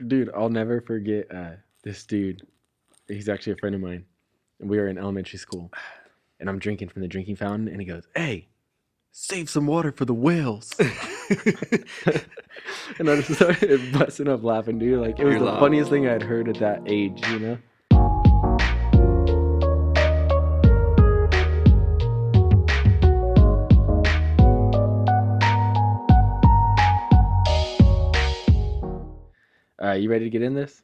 Dude, I'll never forget this dude. He's actually a friend of mine. And we were in elementary school. And I'm drinking from the drinking fountain. And he goes, "Hey, save some water for the whales." And I just started busting up laughing, dude. Like, it was You're the funniest thing I'd heard at that age, you know? All right, you ready to get in this?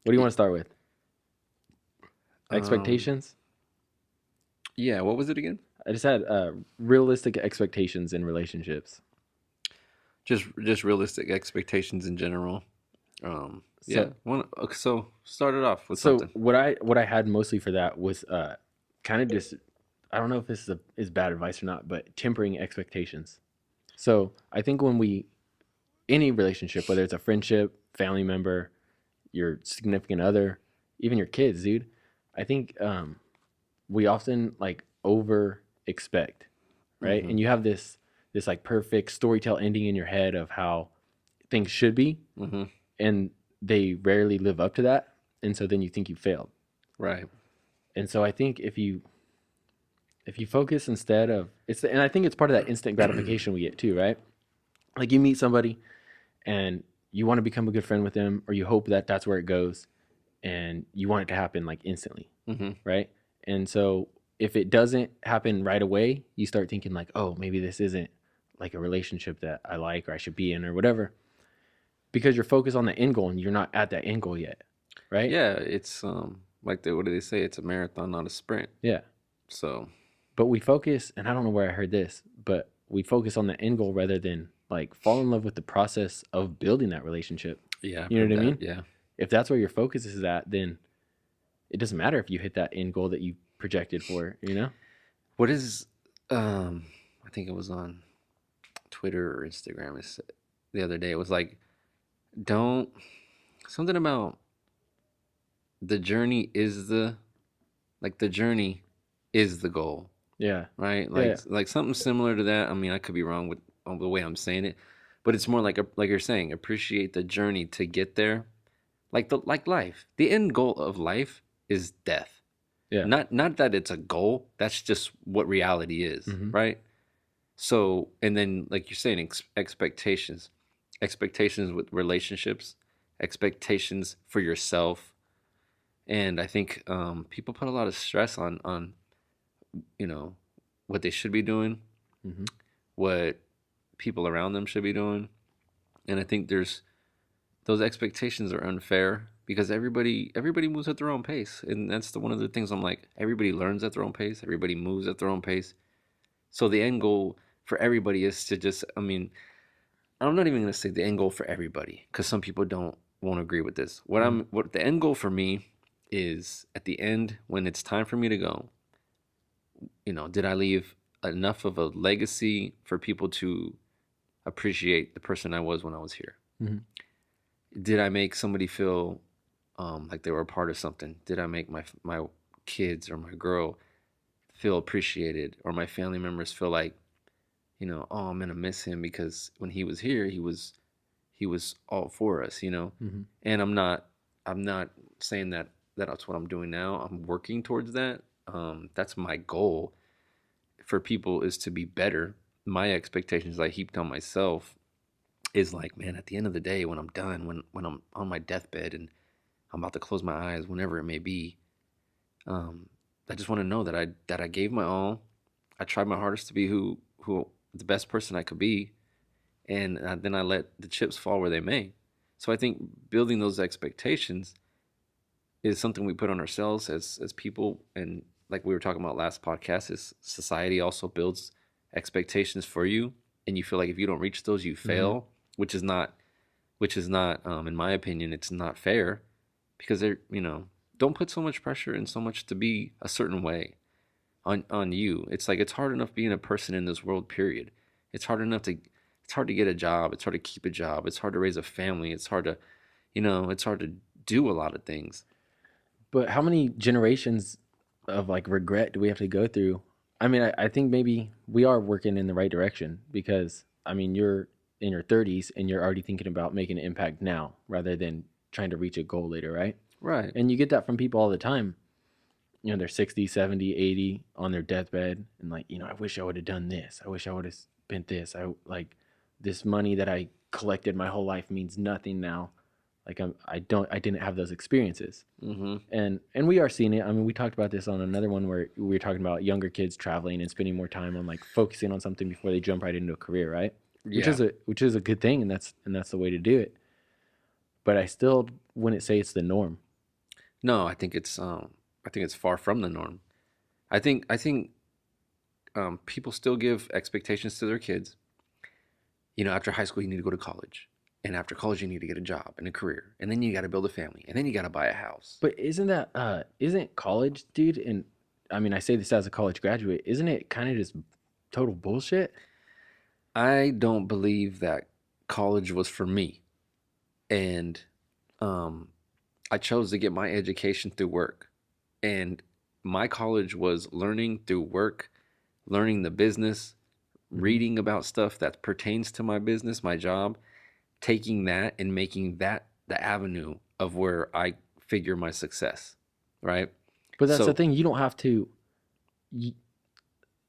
What do you want to start with? Expectations? Yeah, what was it again? I just had realistic expectations in relationships. Just realistic expectations in general. Yeah. So start it off with So something. what I had mostly for that was kind of just, I don't know if this is bad advice or not, but tempering expectations. So I think any relationship, whether it's a friendship, family member, your significant other, even your kids, dude, I think we often like over expect, right? Mm-hmm. And you have this like perfect storytell ending in your head of how things should be, Mm-hmm. and they rarely live up to that, and so then you think you failed. Right. And so I think if you focus instead of and I think it's part of that instant gratification we get too, right? Like you meet somebody and you want to become a good friend with them, or you hope that that's where it goes, and you want it to happen like instantly, Mm-hmm. right? And so if it doesn't happen right away, you start thinking like, oh, maybe this isn't like a relationship that I like or I should be in or whatever, because you're focused on the end goal and you're not at that end goal yet, right? Yeah, it's like what do they say? It's a marathon, not a sprint. Yeah. So But we focus, and I don't know where I heard this, but we focus on the end goal rather than like fall in love with the process of building that relationship. yeah, I've You know heard what I that. mean? Yeah. If that's where your focus is at, then it doesn't matter if you hit that end goal that you projected for, you know? What is I think it was on Twitter or Instagram the other day. It was like don't something about the journey is the journey is the goal, Yeah. right? Yeah. Like something similar to that. I mean, I could be wrong with on the way I'm saying it, but it's more like you're saying, appreciate the journey to get there. Like life. The end goal of life is death. Yeah. Not that it's a goal. That's just what reality is, Mm-hmm. right? So, and then like you're saying, expectations with relationships, expectations for yourself, and I think people put a lot of stress on you know what they should be doing, Mm-hmm. what people around them should be doing, and I think there's those expectations are unfair because everybody moves at their own pace, and that's one of the things I'm like, everybody learns at their own pace, everybody moves at their own pace. So the end goal for everybody is to just, I mean, I'm not even going to say the end goal for everybody because some people won't agree with this. What the end goal for me is at the end when it's time for me to go, did I leave enough of a legacy for people to appreciate the person I was when I was here? Mm-hmm. Did I make somebody feel like they were a part of something? Did I make my kids or my girl feel appreciated, or my family members feel like, oh, I'm gonna miss him because when he was here, he was all for us, Mm-hmm. And I'm not saying that that's what I'm doing now. I'm working towards that. That's my goal for people, is to be better. My expectations I heaped on myself is like, man, at the end of the day, when I'm done, when I'm on my deathbed and I'm about to close my eyes, whenever it may be, I just want to know that I gave my all. I tried my hardest to be who the best person I could be, and then I let the chips fall where they may. So I think building those expectations is something we put on ourselves as people, and like we were talking about last podcast, is society also builds expectations for you, and you feel like if you don't reach those, you fail, Mm-hmm. which is not in my opinion, it's not fair, because they're, don't put so much pressure and so much to be a certain way on you. It's like, it's hard enough being a person in this world, period. It's hard to get a job, it's hard to keep a job, it's hard to raise a family, it's hard to do a lot of things. But how many generations of like regret do we have to go through? I mean, I think maybe we are working in the right direction, because I mean, you're in your 30s and you're already thinking about making an impact now rather than trying to reach a goal later, right? Right. And you get that from people all the time. They're 60, 70, 80 on their deathbed and like, I wish I would have done this. I wish I would have spent this. I like this money that I collected my whole life means nothing now. Like I didn't have those experiences. Mm-hmm. And we are seeing it. I mean, we talked about this on another one where we were talking about younger kids traveling and spending more time on like focusing on something before they jump right into a career, right? Yeah. Which is a good thing, and that's the way to do it. But I still wouldn't say it's the norm. No, I think it's far from the norm. I think people still give expectations to their kids. After high school, you need to go to college. And after college, you need to get a job and a career. And then you got to build a family. And then you got to buy a house. But isn't college, dude, and I mean I say this as a college graduate, isn't it kind of just total bullshit? I don't believe that college was for me. And um, I chose to get my education through work. And my college was learning through work, learning the business, Mm-hmm. reading about stuff that pertains to my business, my job, taking that and making that the avenue of where I figure my success, right? But that's the So thing, you don't have to you,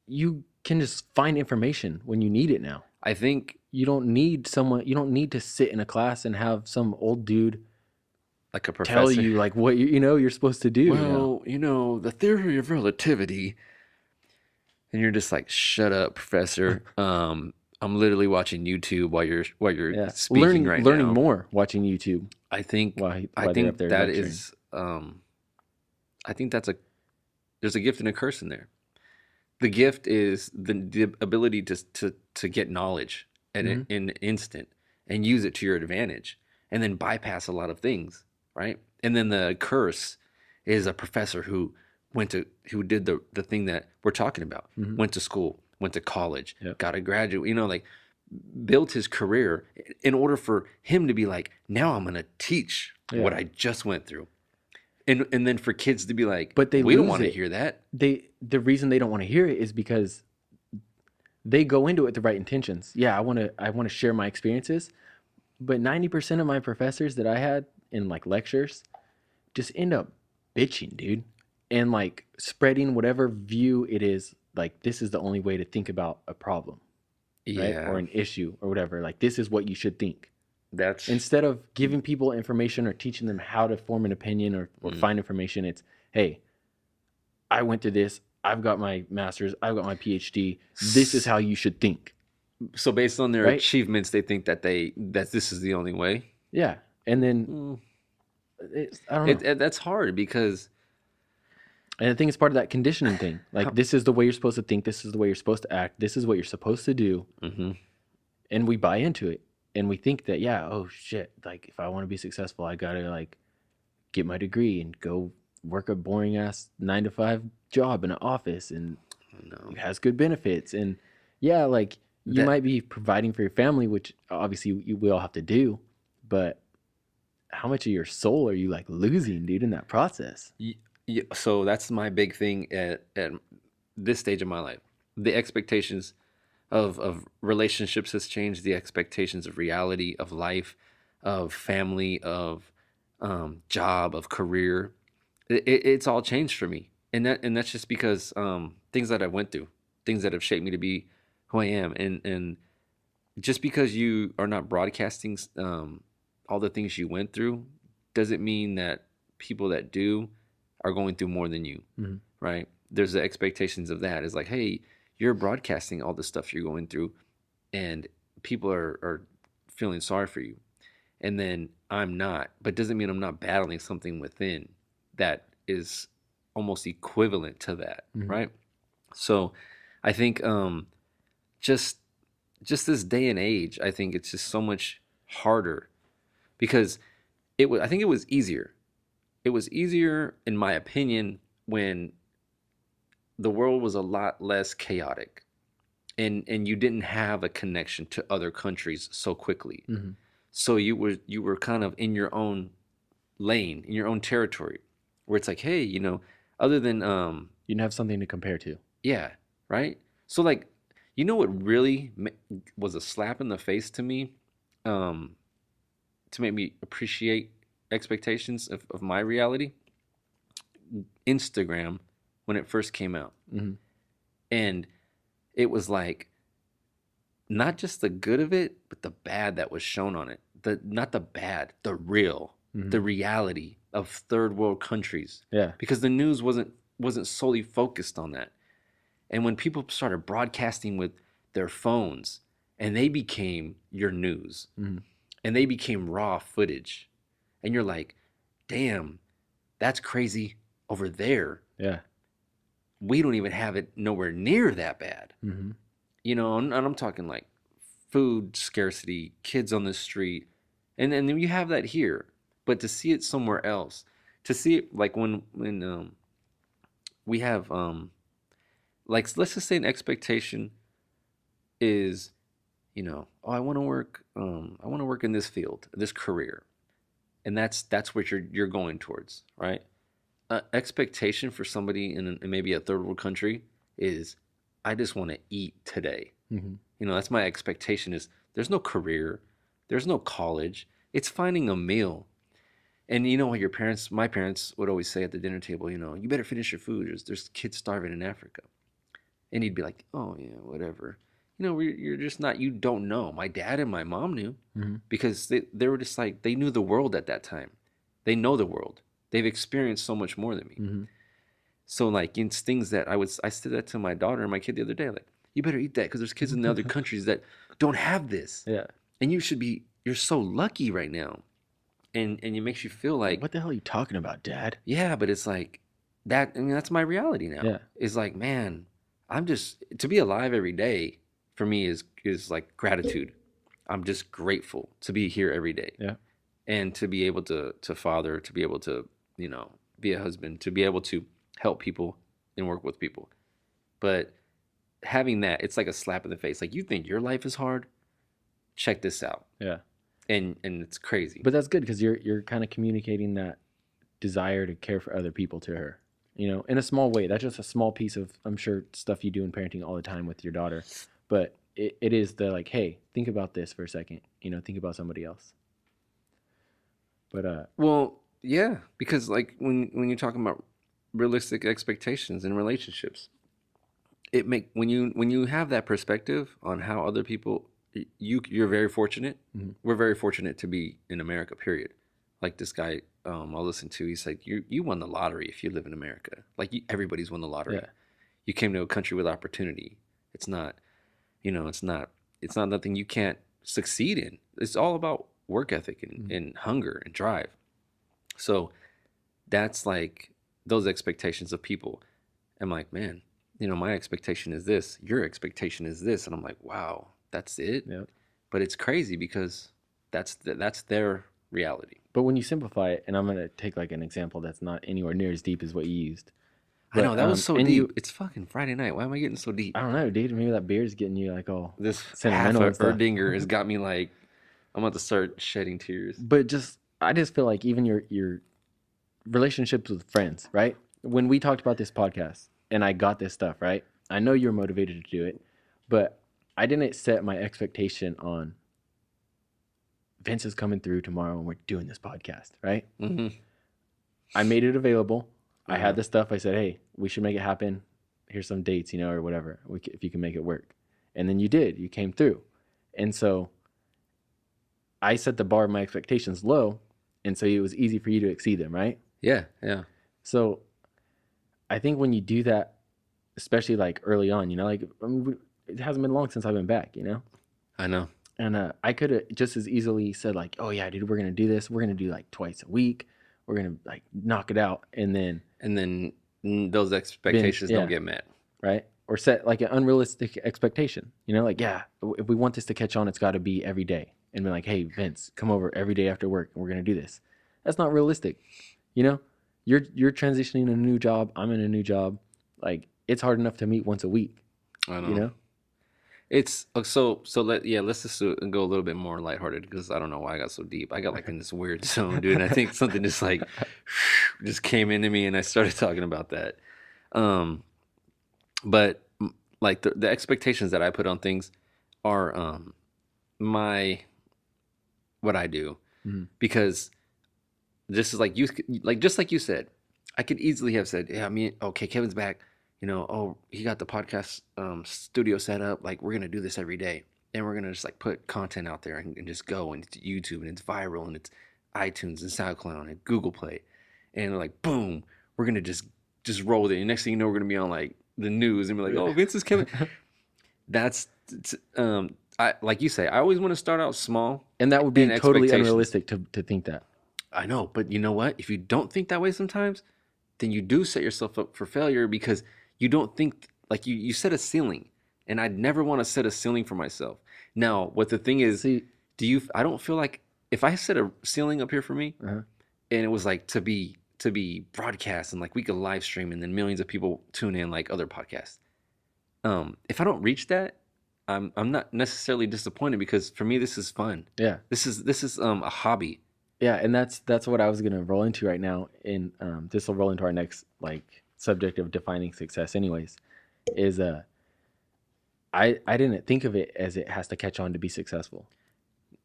you can just find information when you need it now. I think You don't need to sit in a class and have some old dude like a tell professor, you like what you're supposed to do, well, the theory of relativity, and you're just like, shut up, professor. I'm literally watching YouTube while you're Yeah. speaking right Learning now. more watching YouTube I think I while they're up think there that lecturing. is I think there's a gift and a curse in there. The gift is the ability to get knowledge at Mhm. in an instant and use it to your advantage, and then bypass a lot of things, right? And then the curse is a professor who did the thing that we're talking about, Mhm. went to school, went to college, Yep. got a graduate, like built his career in order for him to be like, now I'm gonna teach what Yeah. I just went through, and then for kids to be like, But they we don't lose want to it. hear that. The reason they don't want to hear it is because they go into it with the right intentions. Yeah, I want to share my experiences, but 90% of my professors that I had in like lectures just end up bitching, dude, and like spreading whatever view it is, like this is the only way to think about a problem, right? Or Yeah, an issue or whatever. Like this is what you should think. that's Instead of giving people information or teaching them how to form an opinion or mm. find information, it's, hey, I went to this, I've got my master's, I've got my PhD. This is how you should think, So based on their right? achievements, they think that this is the only way. Yeah. And then Mm. I don't know. That's hard because And I think it's part of that conditioning thing. Like, how, this is the way you're supposed to think. This is the way you're supposed to act. This is what you're supposed to do. hmm And we buy into it. And we think that, yeah, oh shit, like if I want to be successful, I got to like get my degree and go work a boring ass 9 to 5 job in an office and no, it has good benefits. And yeah, like you that might be providing for your family, which obviously we all have to do. But how much of your soul are you like losing, dude, in that process? so that's my big thing at this stage of my life. The expectations of relationships has changed. The expectations of reality, of life, of family, of job, of career. It's all changed for me, and that's just because things that I went through, things that have shaped me to be who I am, and just because you are not broadcasting all the things you went through, doesn't mean that people that do are going through more than you, Mm-hmm. right? There's the expectations of that. It's like, hey, you're broadcasting all the stuff you're going through, and people are feeling sorry for you, and then I'm not, but doesn't mean I'm not battling something within that is almost equivalent to that, Mm-hmm. right? So I think just just this day and age, I think it's just so much harder because I think it was easier. It was easier, in my opinion, when the world was a lot less chaotic, and you didn't have a connection to other countries so quickly. Mm-hmm. So you were kind of in your own lane, in your own territory, where it's like, hey, other than You didn't have something to compare to. yeah, right. So like, what really was a slap in the face to me, to make me appreciate expectations of my reality, Instagram, when it first came out. Mm-hmm. And it was like not just the good of it, but the bad that was shown on it. Not the bad, the real, the reality of third world countries. Yeah. Because the news wasn't solely focused on that. And when people started broadcasting with their phones and they became your news and they became raw footage, and you're like, damn, that's crazy over there. Yeah. We don't even have it nowhere near that bad. Mm-hmm. You know, and I'm talking like food scarcity, kids on the street, and then you have that here, but to see it somewhere else, to see it like when we have like let's just say an expectation is, you know, oh, I want to work in this field, this career, and that's what you're going towards, right? Expectation for somebody in maybe a third world country is, I just want to eat today. Mm-hmm. You know, that's my expectation. Is there's no career, there's no college. It's finding a meal. And you know what my parents would always say at the dinner table, you know, you better finish your food. There's kids starving in Africa. And he'd be like, oh yeah, whatever. You know, you're just not, you don't know. My dad and my mom knew because they were just like, they knew the world at that time. They know the world. They've experienced so much more than me. Mm-hmm. So like it's things that I said that to my daughter and my kid the other day, like, you better eat that because there's kids in the other countries that don't have this. Yeah. And you're so lucky right now. And it makes you feel like, what the hell are you talking about, Dad? yeah, but it's like that. I mean, that's my reality now. Yeah. It's like, man, to be alive every day for me is like gratitude. I'm just grateful to be here every day. Yeah. And to be able to father, to be able to, you know, be a husband, to be able to help people and work with people. But having that, it's like a slap in the face. Like, you think your life is hard? Check this out. Yeah. And it's crazy. But that's good because you're kind of communicating that desire to care for other people to her, you know, in a small way. That's just a small piece of, I'm sure, stuff you do in parenting all the time with your daughter. But it is the like, hey, think about this for a second, you know, think about somebody else. But well, yeah, because like when you're talking about realistic expectations in relationships, when you have that perspective on how other people, you're very fortunate. We're very fortunate to be in America, period. Like this guy I'll listen to, he's like, you won the lottery if you live in America. Like, everybody's won the lottery. Yeah. You came to a country with opportunity. It's not, you know, it's not nothing you can't succeed in. It's all about work ethic and hunger and drive. So that's like those expectations of people. I'm like, man, you know, my expectation is this, your expectation is this, and I'm like, wow, that's it. Yep. But it's crazy because that's their reality. But when you simplify it, and I'm gonna take like an example that's not anywhere near as deep as what you used. But, I know that was so deep. you, It's fucking Friday night. Why am I getting so deep? I don't know, dude. Maybe that beer's getting you like all This half sentimental a and stuff. Erdinger has got me like, I'm about to start shedding tears. But I just feel like even your relationships with friends, right? When we talked about this podcast and I got this stuff, right? I know you're motivated to do it, but I didn't set my expectation on Vince is coming through tomorrow and we're doing this podcast, right? Mm-hmm. I made it available. I had the stuff. I said, hey, we should make it happen. Here's some dates, you know, or whatever, if you can make it work. And then you did. You came through. And so I set the bar of my expectations low, and so it was easy for you to exceed them, right? Yeah, yeah. So I think when you do that, especially like early on, you know, like it hasn't been long since I've been back, you know? I know. And I could have just as easily said like, oh yeah, dude, we're going to do this. We're going to do like twice a week. We're going to like knock it out. And then those expectations don't get met. Right. Or set like an unrealistic expectation, you know, like, yeah, if we want this to catch on, it's got to be every day. And be like, hey, Vince, come over every day after work and we're going to do this. That's not realistic. You know, you're transitioning to a new job. I'm in a new job. Like, it's hard enough to meet once a week. I know. You know? It's let's just go a little bit more lighthearted because I don't know why I got so deep. I got like in this weird zone, dude. And I think something just like just came into me and I started talking about that. But like the expectations that I put on things are what I do, because Just as like you, like just like you said, I could easily have said, yeah, I mean, okay, Kevin's back. Oh, he got the podcast studio set up. Like we're gonna do this every day, and we're gonna just like put content out there and just go, and it's YouTube and it's viral and it's iTunes and SoundCloud and Google Play, and like boom, we're gonna just roll with it. And next thing you know, we're gonna be on like the news and be like, oh, Vince is Kevin. That's I like you say, I always want to start out small, and that would be totally unrealistic to think that. I know, but you know what? If you don't think that way sometimes, then you do set yourself up for failure because you don't think like you set a ceiling, and I'd never want to set a ceiling for myself. Now, what the thing is, I don't feel like if I set a ceiling up here for me, and it was like to be broadcast and like we could live stream and then millions of people tune in like other podcasts. If I don't reach that, I'm not necessarily disappointed because for me this is fun. Yeah. This is a hobby. Yeah, and that's what I was gonna roll into right now. And this will roll into our next like subject of defining success. Anyways, is I didn't think of it as it has to catch on to be succccessful.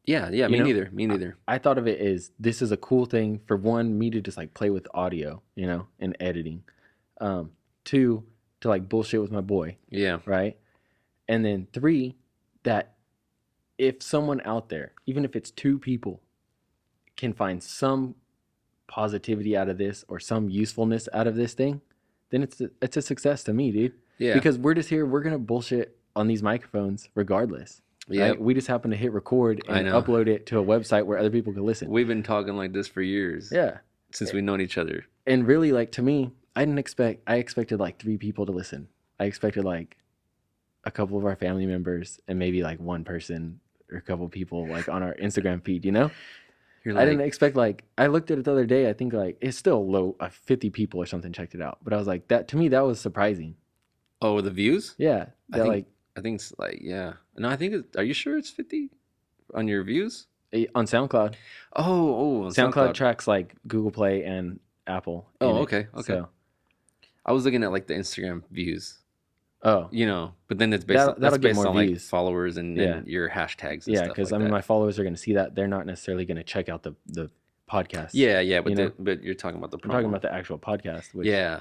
Yeah, me neither. Me neither. I thought of it as this is a cool thing for one, me to just like play with audio, and editing. Two, to like bullshit with my boy. Yeah. Right. And then three, that if someone out there, even if it's two people, can find some positivity out of this or some usefulness out of this thing, then it's a success to me, dude. Yeah. Because we're just here, we're gonna bullshit on these microphones regardless. Yeah. Right? We just happen to hit record and upload it to a website where other people can listen. We've been talking like this for years. Yeah. Since we've known each other. And really, like to me, I expected like 3 people to listen. I expected like a couple of our family members and maybe like one person or a couple of people like on our Instagram feed, I didn't expect like, I looked at it the other day, I think like it's still low, 50 people or something checked it out. But I was like, that to me, that was surprising. Oh, the views? Yeah. I think it's like, yeah. No, I think are you sure it's 50 on your views? On SoundCloud. Oh, on SoundCloud tracks like Google Play and Apple. Oh, okay. So. I was looking at like the Instagram views. Oh. But then it's based on like followers and your hashtags and stuff. Yeah, because like my followers are going to see that. They're not necessarily going to check out the podcast. Yeah, but you're talking about the problem. I'm talking about the actual podcast. Which, yeah.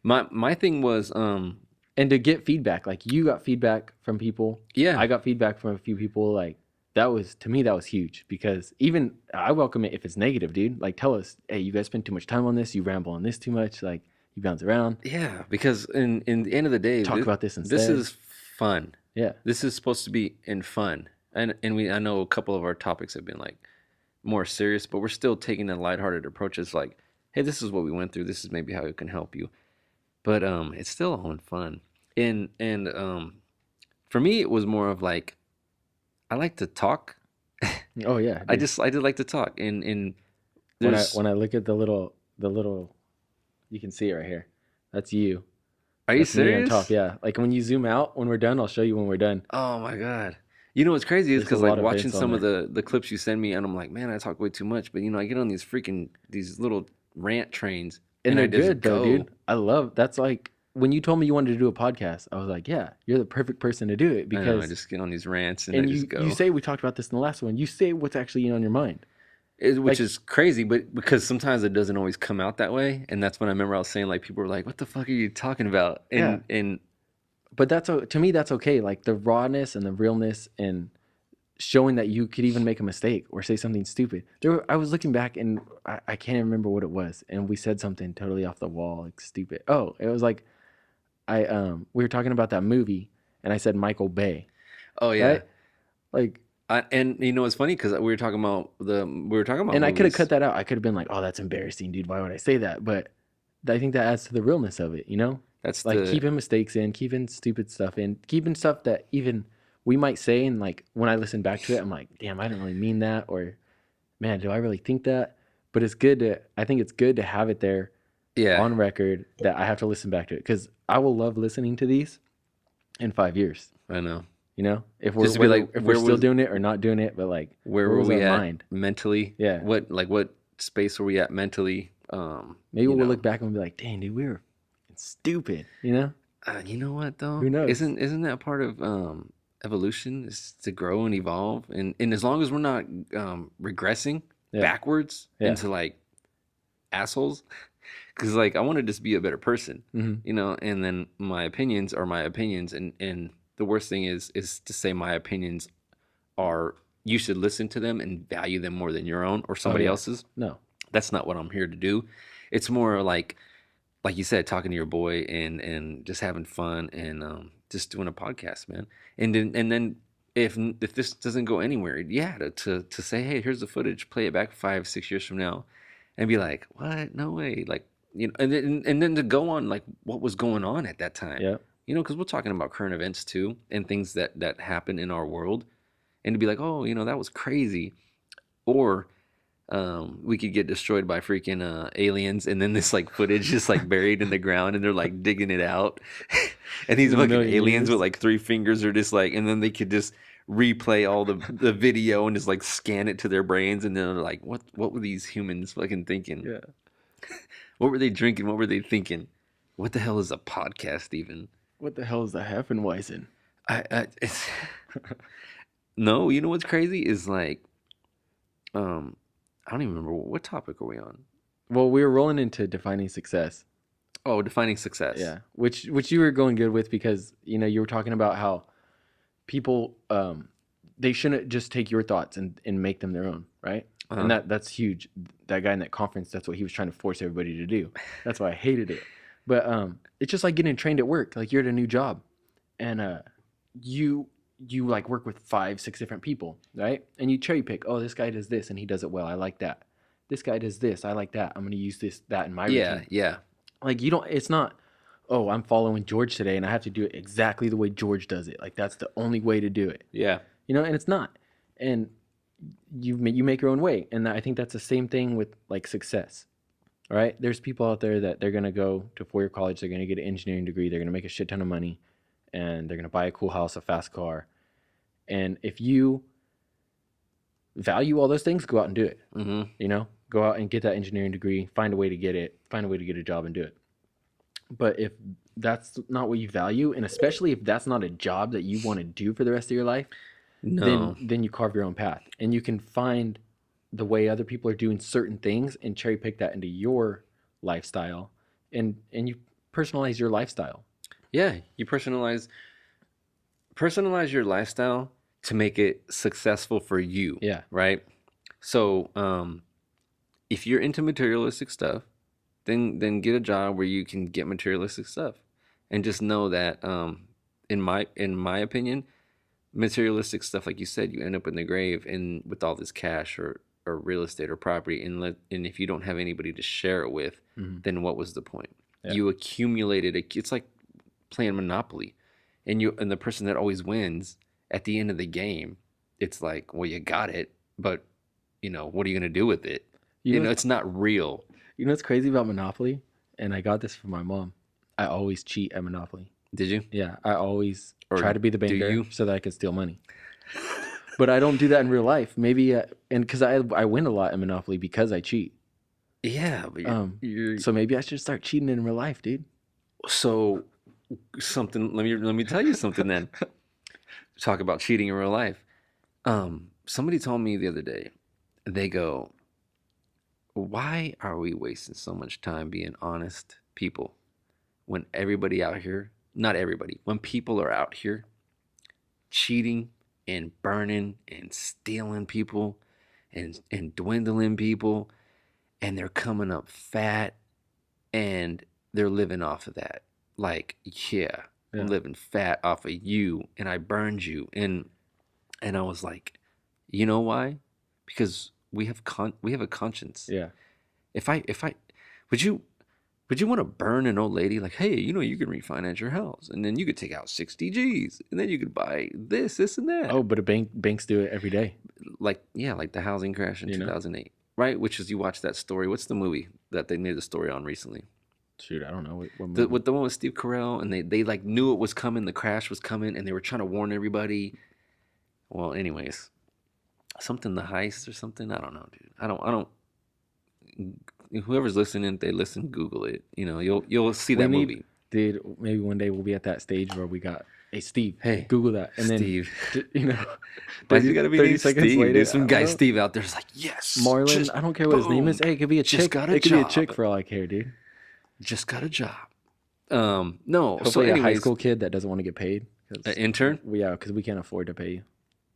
My thing was and to get feedback, like you got feedback from people. Yeah. I got feedback from a few people. Like that was huge because even I welcome it if it's negative, dude. Like tell us, hey, you guys spend too much time on this. You ramble on this too much. Like you bounce around. Yeah, because in the end of the day, talk about this instead. This is fun. Yeah. This is supposed to be in fun. And I know a couple of our topics have been like more serious, but we're still taking a lighthearted approach. It's like, hey, this is what we went through. This is maybe how it can help you. But it's still all in fun. And for me, it was more of like, I like to talk. Oh yeah, I did like to talk. And when I look at the little, you can see it right here. That's you. Are you serious? On top, yeah. Like when you zoom out, when we're done, I'll show you when we're done. Oh my god. You know what's crazy is because like watching some of the clips you send me, and I'm like, man, I talk way too much. But I get on these little rant trains, and they're good though, dude. I love that's like. When you told me you wanted to do a podcast, I was like, yeah, you're the perfect person to do it because I just get on these rants and I just go. You say, we talked about this in the last one, you say what's actually on your mind. Which is crazy, but because sometimes it doesn't always come out that way. And that's when I remember I was saying like, people were like, what the fuck are you talking about? But to me, that's okay. Like the rawness and the realness and showing that you could even make a mistake or say something stupid. I was looking back and I can't remember what it was. And we said something totally off the wall, like stupid. Oh, it was like, we were talking about that movie, and I said Michael Bay. Oh yeah, right? Like, and it's funny because we were talking about and movies. I could have cut that out. I could have been like, oh, that's embarrassing, dude. Why would I say that? But I think that adds to the realness of it. That's like keeping mistakes in, keeping stupid stuff in, keeping stuff that even we might say, and like when I listen back to it, I'm like, damn, I didn't really mean that, or man, do I really think that? But I think it's good to have it there. Yeah. On record that I have to listen back to it because I will love listening to these in 5 years. I know. If we're still doing it or not doing it, but like where were we at mentally? Yeah. What space were we at mentally? Maybe we'll look back and be like, dang, dude, we were stupid. You know what though? Who knows? Isn't that part of evolution is to grow and evolve? And as long as we're not regressing backwards into like assholes, because like I want to just be a better person, Mm-hmm. you know. And then my opinions are my opinions, and the worst thing is to say my opinions are, you should listen to them and value them more than your own or Oh somebody yeah. else's. No. That's not what I'm here to do. It's more like you said, talking to your boy and just having fun and just doing a podcast, man. And then if this doesn't go anywhere, yeah, to say, hey, here's the footage, play it back 5 6 years from now, and be like, what? No way, like, you know, and then to go on like what was going on at that time, Yeah. you know, because we're talking about current events too and things that happen in our world, and to be like, oh, you know, that was crazy, or we could get destroyed by freaking aliens, and then this like footage is like buried in the ground, and they're like digging it out, and these In a fucking million aliens with years. like 3 fingers are just like, and then they could just replay all the video and just like scan it to their brains, and then they're like, what were these humans fucking thinking? Yeah. What were they drinking? What were they thinking? What the hell is a podcast even? What the hell is the Heffenweisen? It's no, you know what's crazy is like, um, I don't even remember what topic are we on. Well, we were rolling into defining success. Oh, defining success. Yeah, which you were going good with because you were talking about how people they shouldn't just take your thoughts and make them their own, right? Uh-huh. And that's huge. That guy in that conference, that's what he was trying to force everybody to do. That's why I hated it. But it's just like getting trained at work. Like you're at a new job, and you like work with 5 6 different people, right? And you cherry pick. Oh, this guy does this and he does it well. I like that. This guy does this. I like that. I'm gonna use that in my Yeah, routine. yeah. Like you don't. It's not. Oh, I'm following George today, and I have to do it exactly the way George does it. Like that's the only way to do it. Yeah. And it's not. And you make your own way, and I think that's the same thing with like success. All right, there's people out there that they're gonna go to 4-year college, they're gonna get an engineering degree, they're gonna make a shit ton of money, and they're gonna buy a cool house, a fast car, and if you value all those things, go out and do it. Mm-hmm. Go out and get that engineering degree, find a way to get it, find a way to get a job and do it. But if that's not what you value, and especially if that's not a job that you want to do for the rest of your life, No. then you carve your own path, and you can find the way other people are doing certain things and cherry pick that into your lifestyle, and you personalize your lifestyle. Yeah, you personalize your lifestyle to make it successful for you. Yeah. Right? So, if you're into materialistic stuff, then get a job where you can get materialistic stuff. And just know that in my opinion, materialistic stuff, like you said, you end up in the grave and with all this cash or real estate or property, and if you don't have anybody to share it with, then what was the point? Yeah. You accumulated it's like playing Monopoly, and the person that always wins at the end of the game, it's like, well, you got it, but what are you going to do with it? It's not real. You know what's crazy about Monopoly? And I got this from my mom. I always cheat at Monopoly. Did you? Yeah, I always Or try to be the do banker you? so that I can steal money. But I don't do that in real life. Maybe, and because I win a lot in Monopoly because I cheat. Yeah, but So maybe I should start cheating in real life, dude. so something. Let me tell you something then. Talk about cheating in real life. Somebody told me the other day. They go, why are we wasting so much time being honest people when everybody out here, not everybody, when people are out here cheating and burning and stealing people and dwindling people, and they're coming up fat and they're living off of that. Like, yeah, Yeah. I'm living fat off of you, and I burned you. And I was like, you know why? Because we have a conscience. Yeah. If I would you want to burn an old lady like, hey, you can refinance your house, and then you could take out 60 G's, and then you could buy this and that. Oh, but banks do it every day. Like the housing crash in 2008, right? Which is, you watch that story. What's the movie that they made a story on recently? Shoot, I don't know. What movie? With the one with Steve Carell, and they like knew it was coming, the crash was coming, and they were trying to warn everybody. Well, anyways, something, the heist or something. I don't know, dude. I don't. Whoever's listening, if they listen, Google it. You'll see that movie. Dude, maybe one day we'll be at that stage where we got Hey, Steve, Hey, Google that. And then, Steve. you know, Why's he 30, gotta be 30 named seconds Steve, later, dude? Some I don't guy know. Steve out there's like, yes, Marlon, just I don't care what his name is. boom, Hey, it could be a just chick. got a It could be a job, chick for all I care, dude. just got a job. No. So, Hopefully, a high anyways, school kid that doesn't want to get paid. an Cause intern. because we can't afford to pay you.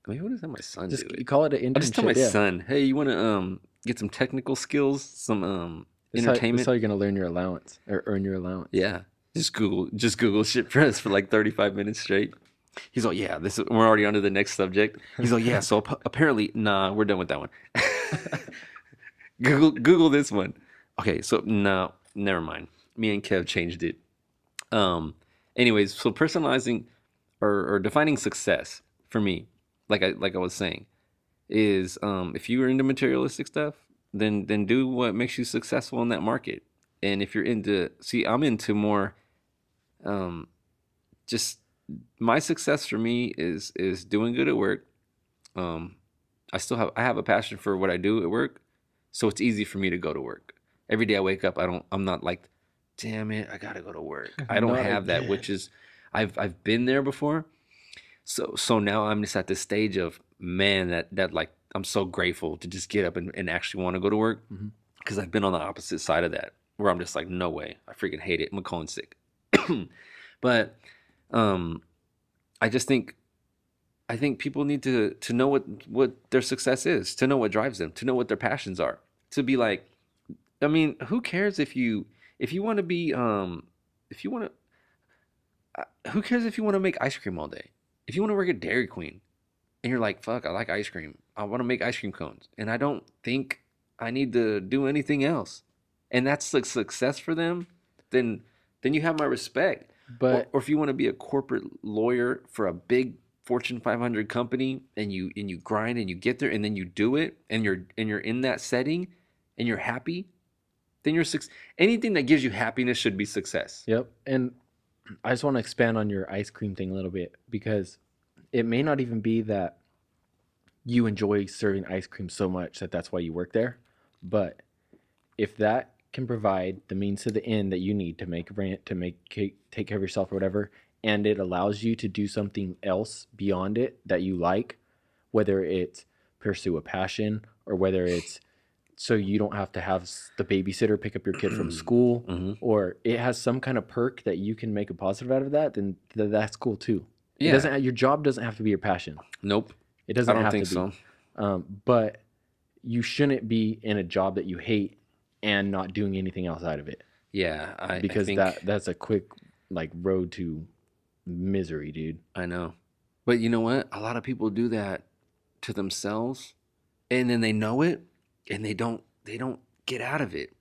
I mean, what does that my son do Just you it? call it an I'll just tell my internship. Yeah, son, hey, you want to get some technical skills, some that's entertainment. how you're gonna learn your allowance or earn your allowance. Yeah, just Google shit for us for like 35 minutes straight. He's like, yeah, we're already on to the next subject. He's like, yeah, so apparently, nah, we're done with that one. Google this one. Okay, so no, never mind. Me and Kev changed it. Um, anyways, so personalizing or defining success for me, like I was saying, is if you're into materialistic stuff, then do what makes you successful in that market. And if you're into, see, I'm into more, um, just my success for me is doing good at work. Um, I have a passion for what I do at work, so it's easy for me to go to work. Every day I wake up, I'm not like, damn it, I gotta go to work. I don't Not have that, again. which is, I've been there before. So now I'm just at this stage of, man, that like I'm so grateful to just get up and actually want to go to work, Hmm. because I've been on the opposite side of that where I'm just like, no way, I freaking hate it. I'm calling sick. But um, I just think I think people need to know what their success is, to know what drives them, to know what their passions are, to be like, I mean, who cares if you want to be if you want to who cares if you want to make ice cream all day? If you want to work at Dairy Queen and you're like, fuck, I like ice cream. I want to make ice cream cones. And I don't think I need to do anything else. And that's like success for them, then you have my respect. But Or if you want to be a corporate lawyer for a big Fortune 500 company, and you grind and you get there and then you do it and you're in that setting and you're happy, then you're anything that gives you happiness should be success. yep, and I just want to expand on your ice cream thing a little bit because it may not even be that you enjoy serving ice cream so much that that's why you work there, but if that can provide the means to the end that you need to make rent, to take care of yourself or whatever, and it allows you to do something else beyond it that you like, whether it's pursue a passion or whether it's so you don't have to have the babysitter pick up your kid from school, Hmm. or it has some kind of perk that you can make a positive out of that, then that's cool too. It Yeah. doesn't, your job doesn't have to be your passion. Nope. It I doesn't don't have to think be. so. But you shouldn't be in a job that you hate and not doing anything outside of it, Yeah, I because think that's a quick like road to misery, dude. I know. But you know what? A lot of people do that to themselves, and then they know it and they don't get out of it.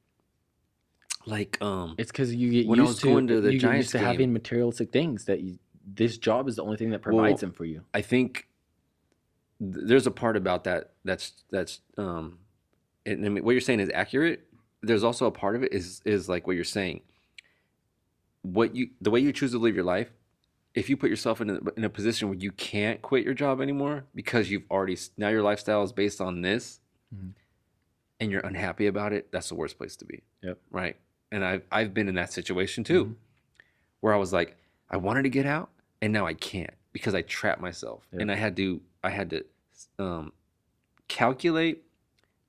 Like It's because you get when I used was to going to the Giants game. having materialistic things that this job is the only thing that Well, provides them for you. I think there's a part about that that's and I mean, what you're saying is accurate. There's also a part of it is like what you're saying. The way you choose to live your life, if you put yourself in a position where you can't quit your job anymore because you've already, now your lifestyle is based on this, Mm-hmm. and you're unhappy about it, that's the worst place to be. Yep. Right. And I've been in that situation too, Mm-hmm. where I was like, I wanted to get out and now I can't because I trapped myself. Yep. And I had to um, calculate,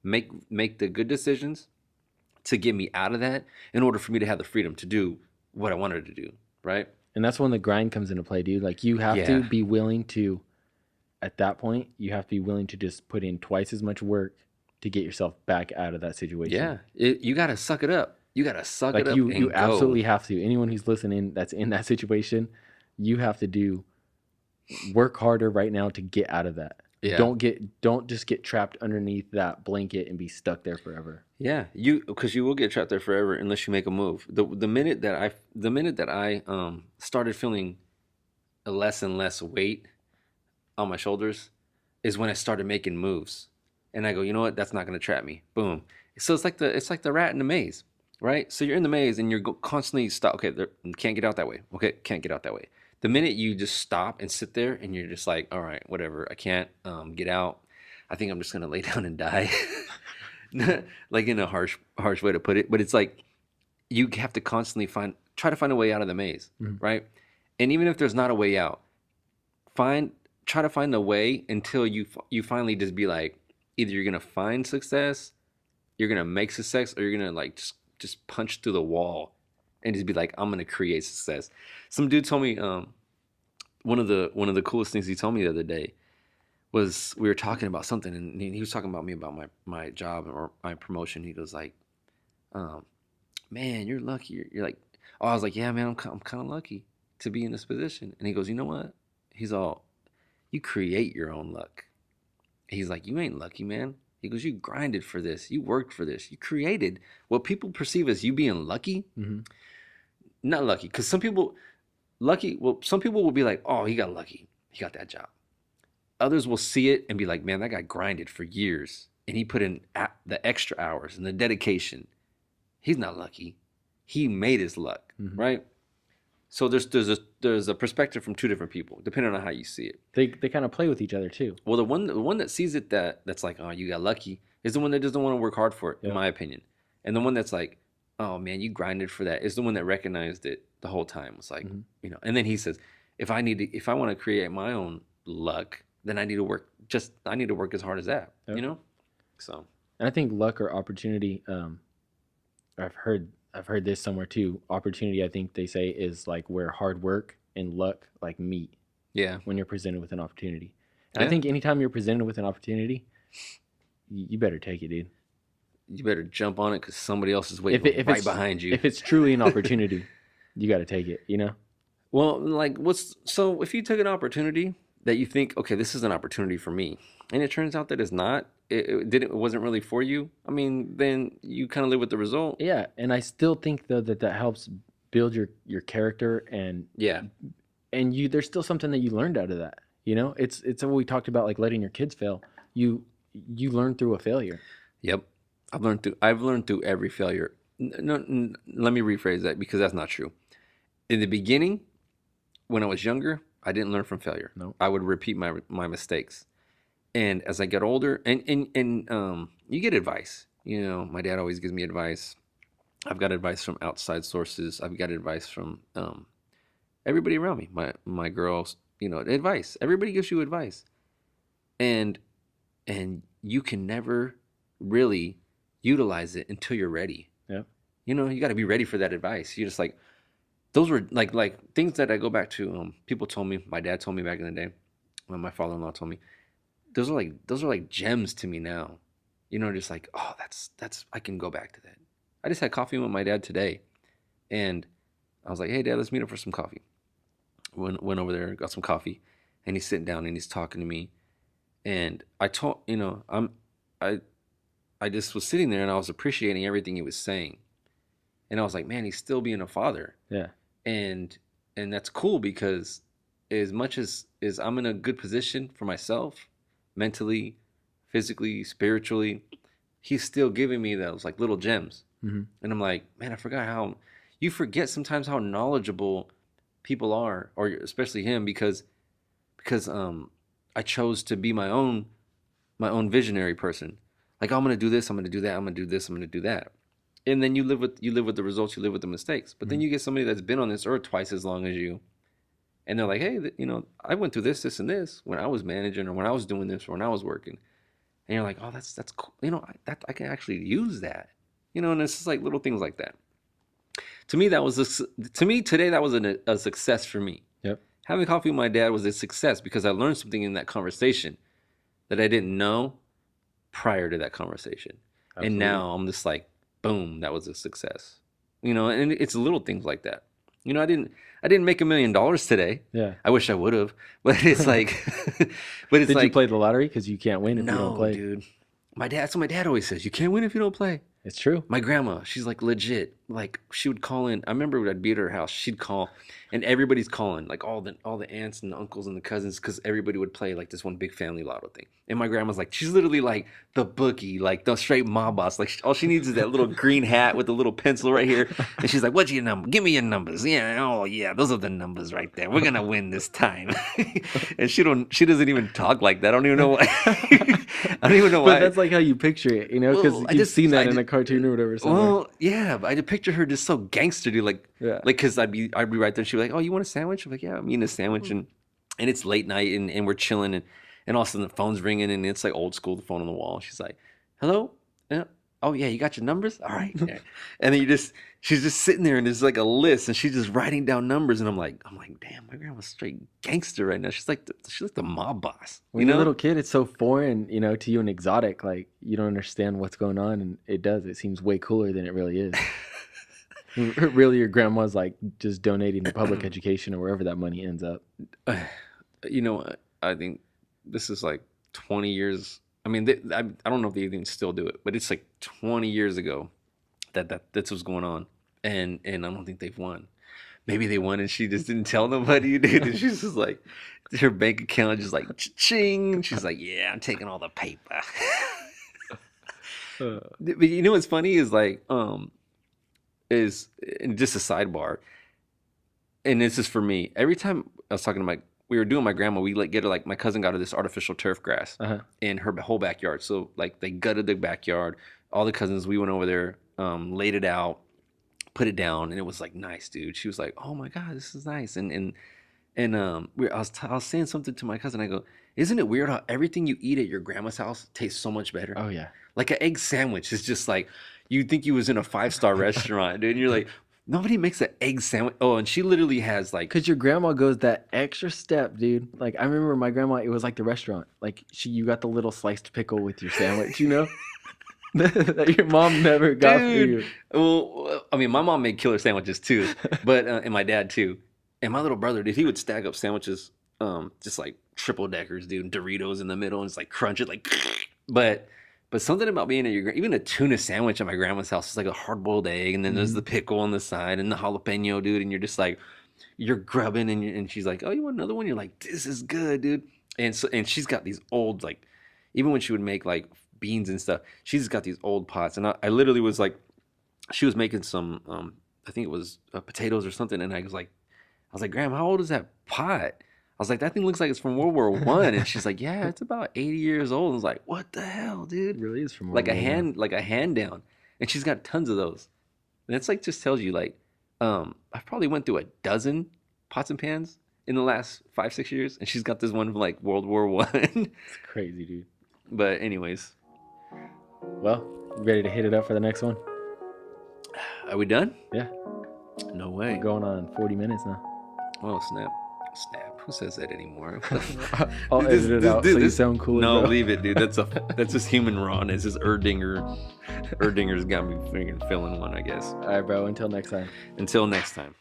make the good decisions to get me out of that in order for me to have the freedom to do what I wanted to do. Right. And that's when the grind comes into play, dude. Like you have to Yeah. be willing to, at that point, you have to be willing to just put in twice as much work to get yourself back out of that situation. Yeah. You got to suck it up. You got to suck Like it up you and go. absolutely have to. Anyone who's listening that's in that situation, you have to work harder right now to get out of that. Yeah. Don't just get trapped underneath that blanket and be stuck there forever. Yeah, because you will get trapped there forever unless you make a move. The minute that I started feeling a less and less weight on my shoulders is when I started making moves. And I go, you know what? That's not going to trap me. Boom. So it's like the rat in the maze, right? So you're in the maze and you're constantly stop. Okay, can't get out that way. Okay, can't get out that way. The minute you just stop and sit there and you're just like, all right, whatever. I can't get out. I think I'm just going to lay down and die. Like in a harsh way to put it, but it's like you have to constantly try to find a way out of the maze, Mhm. right? And even if there's not a way out, try to find the way until you finally just be like, either you're gonna find success, you're gonna make success, or you're gonna like just punch through the wall and just be like, I'm gonna create success. Some dude told me one of the coolest things he told me the other day was, we were talking about something, and he was talking about me about my job or my promotion. He goes like, um, man, you're lucky. You're like, oh, I was like, yeah, man, I'm kind of lucky to be in this position. And he goes, you know what? He's all, you create your own luck. He's like, you ain't lucky, man. He goes, you grinded for this. You worked for this. You created what people perceive as you being lucky. Mm-hmm. Not lucky. Because some people, lucky, well, some people will be like, oh, he got lucky. He got that job. Others will see it and be like, man, that guy grinded for years. And he put in the extra hours and the dedication. He's not lucky. He made his luck, Mm-hmm. right? So there's a perspective from two different people, depending on how you see it. They kind of play with each other too. Well, the one that sees it that's like, oh, you got lucky, is the one that doesn't want to work hard for it, in my opinion. And the one that's like, oh man, you grinded for that, is the one that recognized it the whole time. It's like, and then he says, if I want to create my own luck, then I need to work as hard as that, So, and I think luck or opportunity, I've heard this somewhere too. Opportunity, I think they say, is like where hard work and luck like meet. Yeah. When you're presented with an opportunity. And I think anytime you're presented with an opportunity, you better take it, dude. You better jump on it, because somebody else is waiting right behind you. If it's truly an opportunity, you got to take it, Well, like, so if you took an opportunity that you think, okay, this is an opportunity for me, and it turns out that it's not, it wasn't really for you, I mean, then you kind of live with the result. Yeah, and I still think though that helps build your character, and there's still something that you learned out of that. It's what we talked about, like letting your kids fail. You learn through a failure. Yep, I've learned through every failure. No, let me rephrase that, because that's not true. In the beginning, when I was younger, I didn't learn from failure. No. I would repeat my mistakes. And as I get older, and you get advice. My dad always gives me advice. I've got advice from outside sources. I've got advice from everybody around me. My girls, advice. Everybody gives you advice, and you can never really utilize it until you're ready. Yeah. You got to be ready for that advice. You just like, those were like things that I go back to. People told me, my dad told me back in the day, when my father-in-law told me. Those are like gems to me now. Just like, oh, that's I can go back to that. I just had coffee with my dad today, and I was like, hey Dad, let's meet up for some coffee. Went over there, got some coffee, and he's sitting down and he's talking to me, and I told I just was sitting there and I was appreciating everything he was saying, and I was like, man, he's still being a father. Yeah. And that's cool, because as much as I'm in a good position for myself, mentally, physically, spiritually, he's still giving me those like little gems. Mm-hmm. And I'm like, man, I forgot how you forget sometimes how knowledgeable people are, or especially him, because I chose to be my own visionary person. Like, I'm gonna do this, I'm gonna do that, I'm gonna do this, I'm gonna do that. And then you live with the results, you live with the mistakes. But then you get somebody that's been on this earth twice as long as you, and they're like, hey, I went through this, and this when I was managing, or when I was doing this, or when I was working. And you're like, oh, that's cool. I can actually use that. And it's just like little things like that. To me, today, that was a success for me. Yep. Having coffee with my dad was a success, because I learned something in that conversation that I didn't know prior to that conversation. Absolutely. And now I'm just like, boom, that was a success. And it's little things like that. I didn't make $1 million today. Yeah. I wish I would have, but it's like, Did you play the lottery? Because you can't win if you don't play. No, dude. My dad always says, you can't win if you don't play. It's true. My grandma, she's like legit. Like, she would call in. I remember when I'd be at her house, she'd call, and everybody's calling, like all the aunts and the uncles and the cousins, because everybody would play like this one big family lotto thing. And my grandma's like, she's literally like the bookie, like the straight mob boss. Like, all she needs is that little green hat with the little pencil right here. And she's like, what's your number? Give me your numbers. Yeah, oh yeah, those are the numbers right there. We're gonna win this time. And she doesn't even talk like that. I don't even know why. I don't even know why. But that's like how you picture it, because you've seen that in a cartoon or whatever. Somewhere. Well, yeah, but I just picture her just so gangster, dude. Like, because I'd be right there. She'd be like, "Oh, you want a sandwich?" I'm like, "Yeah, I'm eating a sandwich." And and it's late night, and we're chilling, and all of a sudden the phone's ringing, and it's like old school, the phone on the wall. She's like, "Hello? Yeah. Oh yeah, you got your numbers? All right." Yeah. And then she's just sitting there, and there's like a list, and she's just writing down numbers, and I'm like, damn, my grandma's straight gangster right now. She's like the mob boss, When you're a little kid, it's so foreign, to you and exotic. Like, you don't understand what's going on, and it does. It seems way cooler than it really is. Really, your grandma's like just donating to public education or wherever that money ends up. You know, I think this is like 20 years. I mean, I don't know if they even still do it, but it's like 20 years ago that's what's going on, and I don't think they've won. Maybe they won, and she just didn't tell nobody, dude. And she's just like, her bank account just like ching. She's like, yeah, I'm taking all the paper. But you know what's funny is like, is and just a sidebar, and this is for me. Every time I was talking to we were doing my grandma, we like get her, like my cousin got her this artificial turf grass in her whole backyard. So like they gutted the backyard. All the cousins, we went over there, laid it out, put it down, and it was like nice, dude. She was like, "Oh my god, this is nice." I was saying something to my cousin. I go, "Isn't it weird how everything you eat at your grandma's house tastes so much better?" Oh yeah, like an egg sandwich is just like you'd think you was in a 5-star restaurant, dude. And you're like, nobody makes an egg sandwich. Oh, and she literally has like, because your grandma goes that extra step, dude. Like I remember my grandma, it was like the restaurant. Like you got the little sliced pickle with your sandwich, that your mom never got for you. Well, I mean, my mom made killer sandwiches too, but and my dad too, and my little brother, dude, he would stack up sandwiches, just like triple deckers, dude, Doritos in the middle, and just like crunch it, like, but something about being at even a tuna sandwich at my grandma's house is like a hard boiled egg, and then there's the pickle on the side and the jalapeno, dude, and you're just like, you're grubbing, and she's like, "Oh, you want another one?" You're like, "This is good, dude," and she's got these old, like, even when she would make like beans and stuff, she's got these old pots, and I literally was like, she was making some, I think it was potatoes or something, and I was like, "Grandma, how old is that pot?" I was like, "That thing looks like it's from World War One," and she's like, "Yeah, it's about 80 years old." I was like, "What the hell, dude?" It really is from like a hand, like a hand down, and she's got tons of those. And it's like just tells you like, I've probably went through a dozen pots and pans in the last 5-6 years, and she's got this one from like World War One. It's crazy, dude. But anyways, well, you ready to hit it up for the next one? are we done? Yeah. No way. We're going on 40 minutes now. Oh snap! Who says that anymore? I'll edit it out so you sound cool. No, leave it, dude. That's just human rawness. This Erdinger's got me freaking feeling one, I guess. All right, bro. Until next time. Until next time.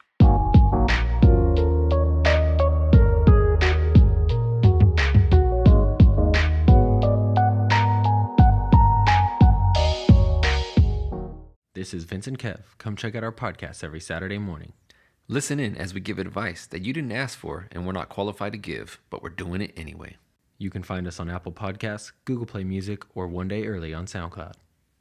This is Vince and Kev. Come check out our podcast every Saturday morning. Listen in as we give advice that you didn't ask for and we're not qualified to give, but we're doing it anyway. You can find us on Apple Podcasts, Google Play Music, or One Day Early on SoundCloud.